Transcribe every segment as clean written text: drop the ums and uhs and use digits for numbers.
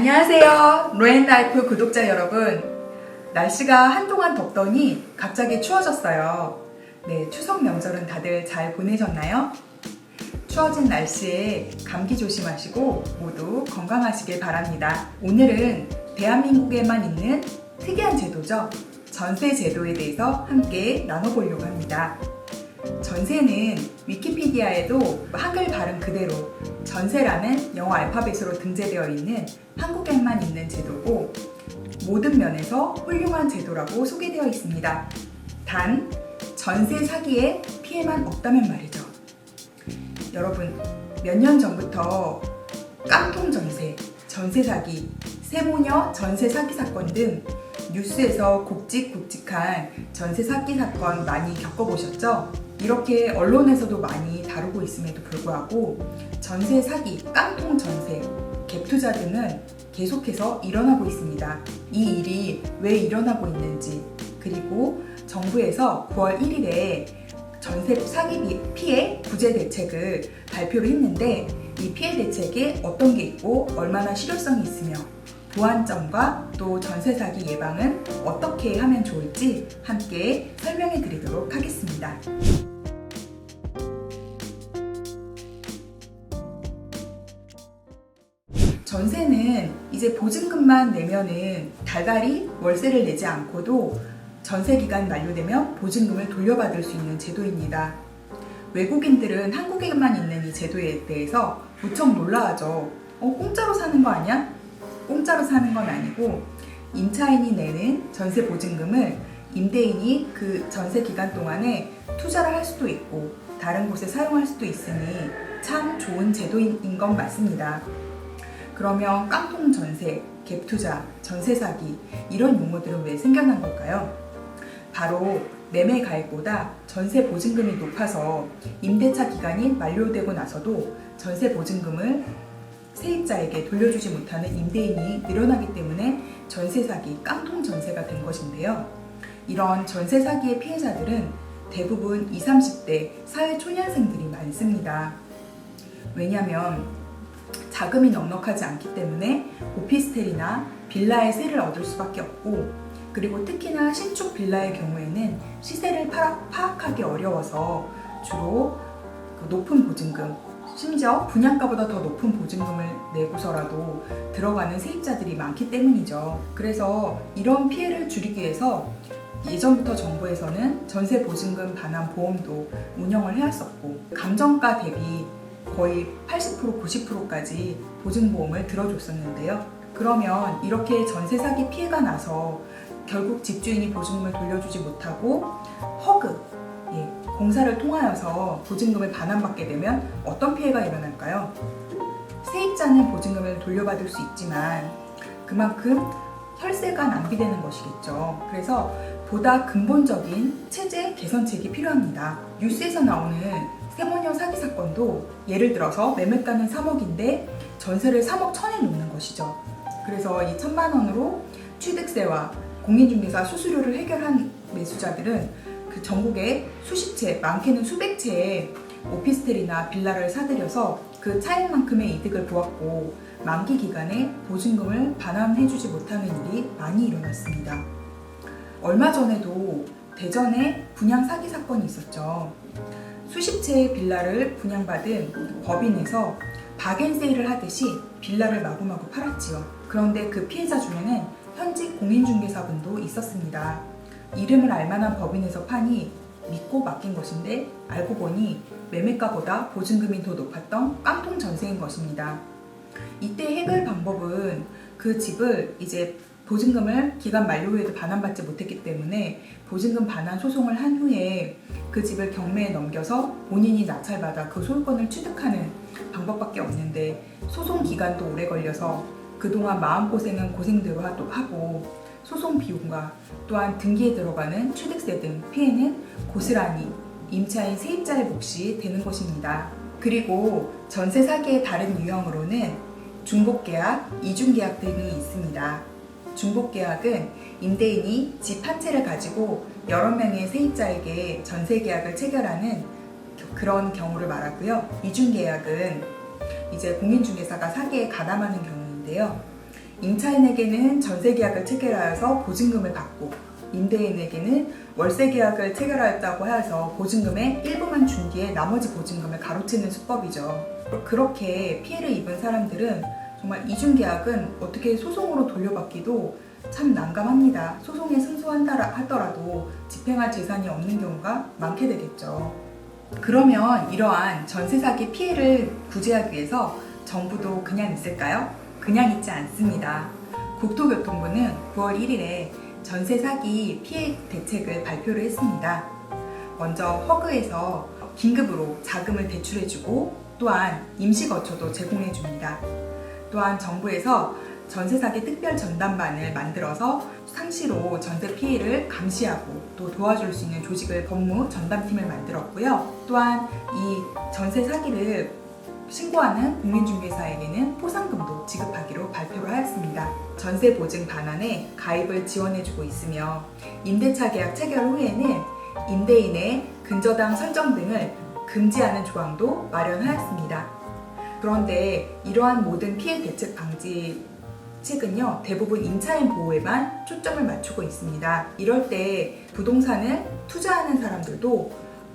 안녕하세요. 로엔라이프 구독자 여러분. 날씨가 한동안 덥더니 갑자기 추워졌어요. 네, 추석 명절은 다들 잘 보내셨나요? 추워진 날씨에 감기 조심하시고 모두 건강하시길 바랍니다. 오늘은 대한민국에만 있는 특이한 제도죠. 전세 제도에 대해서 함께 나눠보려고 합니다. 전세는 위키피디아에도 한글 발음 그대로 전세라는 영어 알파벳으로 등재되어 있는 한국에만 있는 제도고 모든 면에서 훌륭한 제도라고 소개되어 있습니다. 단, 전세 사기에 피해만 없다면 말이죠. 여러분, 몇 년 전부터 깡통 전세, 전세 사기, 세모녀 전세 사기 사건 등 뉴스에서 굵직굵직한 전세 사기 사건 많이 겪어보셨죠? 이렇게 언론에서도 많이 다루고 있음에도 불구하고 전세 사기, 깡통 전세, 갭 투자 등은 계속해서 일어나고 있습니다. 이 일이 왜 일어나고 있는지, 그리고 정부에서 9월 1일에 전세 사기 피해 구제 대책을 발표를 했는데 이 피해 대책에 어떤 게 있고 얼마나 실효성이 있으며 보완점과 또 전세 사기 예방은 어떻게 하면 좋을지 함께 설명해 드리도록 하겠습니다. 전세는 이제 보증금만 내면은 달달이 월세를 내지 않고도 전세 기간 만료되면 보증금을 돌려받을 수 있는 제도입니다. 외국인들은 한국에만 있는 이 제도에 대해서 무척 놀라하죠. 공짜로 사는 거 아니야? 공짜로 사는 건 아니고 임차인이 내는 전세 보증금을 임대인이 그 전세 기간 동안에 투자를 할 수도 있고 다른 곳에 사용할 수도 있으니 참 좋은 제도인 건 맞습니다. 그러면 깡통 전세, 갭 투자, 전세 사기 이런 용어들은 왜 생겨난 걸까요? 바로 매매 가액보다 전세 보증금이 높아서 임대차 기간이 만료되고 나서도 전세 보증금을 세입자에게 돌려주지 못하는 임대인이 늘어나기 때문에 전세 사기, 깡통 전세가 된 것인데요. 이런 전세 사기의 피해자들은 대부분 20, 30대 사회 초년생들이 많습니다. 왜냐하면 자금이 넉넉하지 않기 때문에 오피스텔이나 빌라의 세를 얻을 수밖에 없고, 그리고 특히나 신축 빌라의 경우에는 시세를 파악하기 어려워서 주로 높은 보증금, 심지어 분양가보다 더 높은 보증금을 내고서라도 들어가는 세입자들이 많기 때문이죠. 그래서 이런 피해를 줄이기 위해서 예전부터 정부에서는 전세 보증금 반환 보험도 운영을 해왔었고 감정가 대비 거의 80%, 90%까지 보증보험을 들어줬었는데요. 그러면 이렇게 전세 사기 피해가 나서 결국 집주인이 보증금을 돌려주지 못하고 허그, 공사를 통하여서 보증금을 반환받게 되면 어떤 피해가 일어날까요? 세입자는 보증금을 돌려받을 수 있지만 그만큼 혈세가 낭비되는 것이겠죠. 그래서 보다 근본적인 체제 개선책이 필요합니다. 뉴스에서 나오는 세모녀 사기 사건도 예를 들어서 매매가는 3억인데 전세를 3억 1천에 놓는 것이죠. 그래서 이 1,000만 원으로 취득세와 공인중개사 수수료를 해결한 매수자들은 그 전국에 수십 채, 많게는 수백 채의 오피스텔이나 빌라를 사들여서 그 차익만큼의 이득을 보았고 만기 기간에 보증금을 반환해주지 못하는 일이 많이 일어났습니다. 얼마 전에도 대전에 분양 사기 사건이 있었죠. 수십 채의 빌라를 분양받은 법인에서 박앤세일을 하듯이 빌라를 마구마구 팔았지요. 그런데 그 피해자 중에는 현직 공인중개사분도 있었습니다. 이름을 알만한 법인에서 파니 믿고 맡긴 것인데 알고 보니 매매가보다 보증금이 더 높았던 깡통 전세인 것입니다. 이때 해결 방법은 그 집을 이제 보증금을 기간 만료 후에도 반환받지 못했기 때문에 보증금 반환 소송을 한 후에 그 집을 경매에 넘겨서 본인이 낙찰받아 그 소유권을 취득하는 방법밖에 없는데 소송 기간도 오래 걸려서 그동안 마음고생은 고생대로 하고 소송 비용과 또한 등기에 들어가는 취득세 등 피해는 고스란히 임차인 세입자의 몫이 되는 것입니다. 그리고 전세 사기의 다른 유형으로는 중복계약, 이중계약 등이 있습니다. 중복계약은 임대인이 집 한 채를 가지고 여러 명의 세입자에게 전세계약을 체결하는 그런 경우를 말하고요. 이중계약은 이제 공인중개사가 사기에 가담하는 경우인데요. 임차인에게는 전세 계약을 체결하여서 보증금을 받고 임대인에게는 월세 계약을 체결하였다고 해서 보증금의 일부만 준 뒤에 나머지 보증금을 가로채는 수법이죠. 그렇게 피해를 입은 사람들은 정말 이중 계약은 어떻게 소송으로 돌려받기도 참 난감합니다. 소송에 승소한다 하더라도 집행할 재산이 없는 경우가 많게 되겠죠. 그러면 이러한 전세 사기 피해를 구제하기 위해서 정부도 그냥 있을까요? 그냥 있지 않습니다. 국토교통부는 9월 1일에 전세 사기 피해 대책을 발표를 했습니다. 먼저 허그에서 긴급으로 자금을 대출해주고 또한 임시거처도 제공해줍니다. 또한 정부에서 전세 사기 특별 전담반을 만들어서 상시로 전세 피해를 감시하고 또 도와줄 수 있는 조직을 법무 전담팀을 만들었고요. 또한 이 전세 사기를 신고하는 공인중개사에게는 포상금도 지급하기로 발표를 하였습니다. 전세 보증 반환에 가입을 지원해주고 있으며 임대차 계약 체결 후에는 임대인의 근저당 설정 등을 금지하는 조항도 마련하였습니다. 그런데 이러한 모든 피해 대책 방지 책은요, 대부분 임차인 보호에만 초점을 맞추고 있습니다. 이럴 때 부동산을 투자하는 사람들도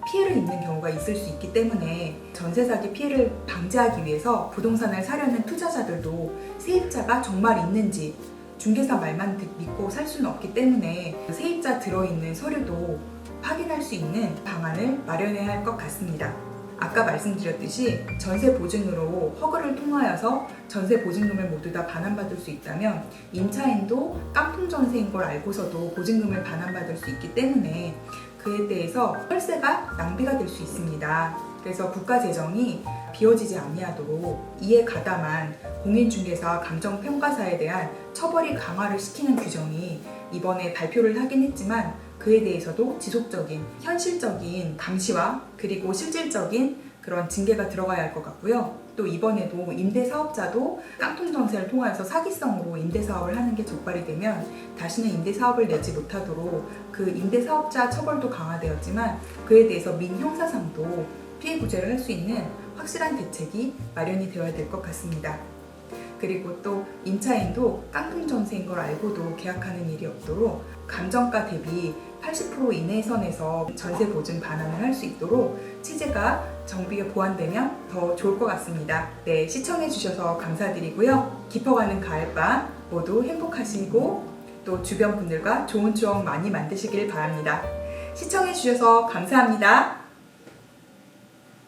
피해를 입는 경우가 있을 수 있기 때문에 전세 사기 피해를 방지하기 위해서 부동산을 사려는 투자자들도 세입자가 정말 있는지 중개사 말만 믿고 살 수는 없기 때문에 세입자 들어있는 서류도 확인할 수 있는 방안을 마련해야 할 것 같습니다. 아까 말씀드렸듯이 전세 보증으로 허그를 통하여서 전세 보증금을 모두 다 반환받을 수 있다면 임차인도 깡통 전세인 걸 알고서도 보증금을 반환받을 수 있기 때문에 그에 대해서 혈세가 낭비가 될 수 있습니다. 그래서 국가 재정이 비워지지 아니하도록 이에 가담한 공인중개사 감정평가사에 대한 처벌이 강화를 시키는 규정이 이번에 발표를 하긴 했지만 그에 대해서도 지속적인 현실적인 감시와 그리고 실질적인 그런 징계가 들어가야 할 것 같고요. 또 이번에도 임대사업자도 깡통 전세를 통해서 사기성으로 임대사업을 하는 게 적발이 되면 다시는 임대사업을 내지 못하도록 그 임대사업자 처벌도 강화되었지만 그에 대해서 민형사상도 피해 구제를 할 수 있는 확실한 대책이 마련이 되어야 될 것 같습니다. 그리고 또 임차인도 깡통 전세인 걸 알고도 계약하는 일이 없도록 감정가 대비 80% 이내 선에서 전세 보증 반환을 할 수 있도록 체제가 정비가 보완되면 더 좋을 것 같습니다. 네, 시청해주셔서 감사드리고요. 깊어가는 가을밤 모두 행복하시고 또 주변 분들과 좋은 추억 많이 만드시길 바랍니다. 시청해주셔서 감사합니다.